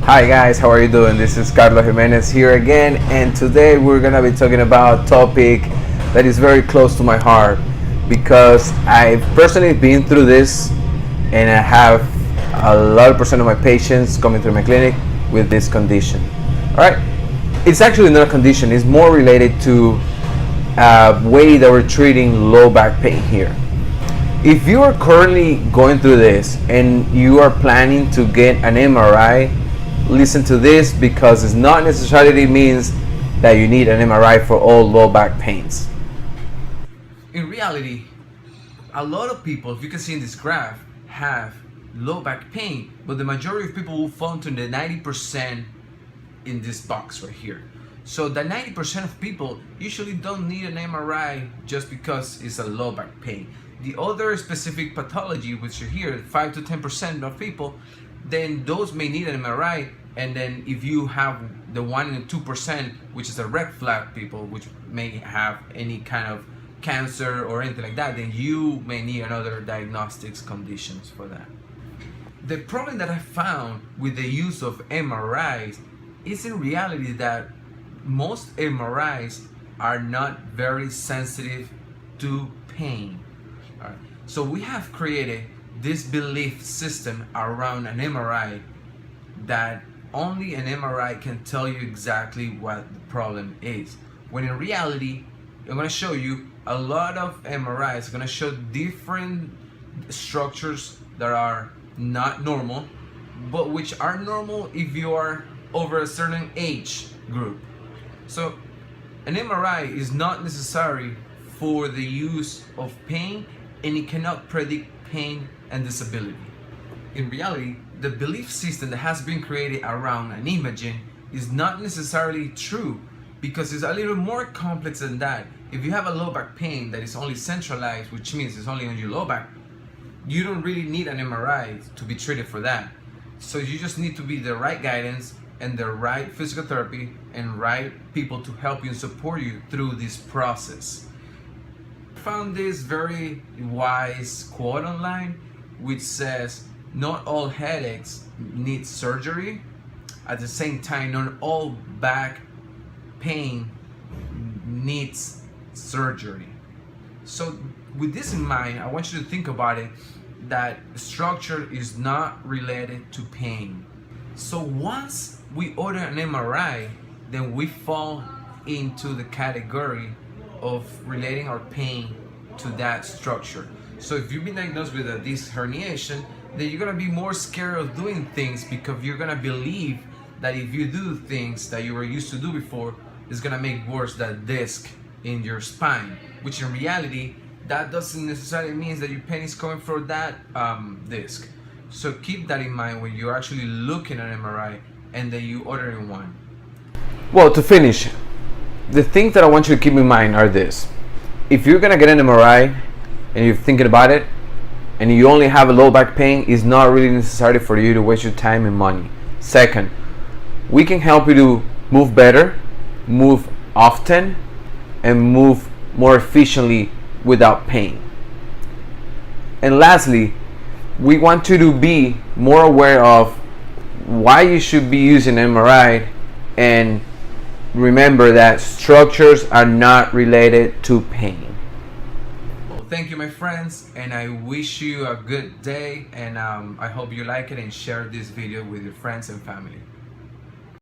Hi guys, how are you doing? This is Carlos Jimenez here again, and today we're gonna be talking about a topic that is very close to my heart because I've personally been through this, and I have a lot of percent of my patients coming through my clinic with this condition. All right, it's actually not a condition; it's more related to a way that we're treating low back pain here. If you are currently going through this and you are planning to get an MRI, listen to this because it's not necessarily means that you need an MRI for all low back pains. In reality, a lot of people, if you can see in this graph, have low back pain, but the majority of people will fall into the 90% in this box right here. So the 90% of people usually don't need an MRI just because it's a low back pain. The other specific pathology, which are here, 5 to 10% of people, then those may need an MRI. And then if you have the 1 and 2%, which is a red flag people, which may have any kind of cancer or anything like that, then you may need another diagnostics conditions for that. The problem that I found with the use of MRIs is in reality that most MRIs are not very sensitive to pain. All right. So we have created this belief system around an MRI that only an MRI can tell you exactly what the problem is. When in reality, I'm going to show you a lot of MRIs are going to show different structures that are not normal, but which are normal if you are over a certain age group. So an MRI is not necessary for the use of pain, and it cannot predict pain and disability. In reality, the belief system that has been created around an imaging is not necessarily true because it's a little more complex than that. If you have a low back pain that is only centralized, which means it's only on your low back, you don't really need an MRI to be treated for that. So you just need to be the right guidance and the right physical therapy and right people to help you and support you through this process. I found this very wise quote online which says, not all headaches need surgery. At the same time, not all back pain needs surgery. So with this in mind, I want you to think about it, that structure is not related to pain. So once we order an MRI, then we fall into the category of relating our pain to that structure. So if you've been diagnosed with a disc herniation, then you're gonna be more scared of doing things because you're gonna believe that if you do things that you were used to do before, it's gonna make worse that disc in your spine, which in reality, that doesn't necessarily mean that your pain is coming from that disc. So keep that in mind when you're actually looking at an MRI and then you ordering one. Well, to finish, the things that I want you to keep in mind are this. If you're gonna get an MRI and you're thinking about it, and you only have a low back pain, it's not really necessary for you to waste your time and money. Second, we can help you to move better, move often, and move more efficiently without pain. And lastly, we want you to be more aware of why you should be using MRI, and remember that structures are not related to pain. Thank you, my friends, and I wish you a good day, and I hope you like it and share this video with your friends and family.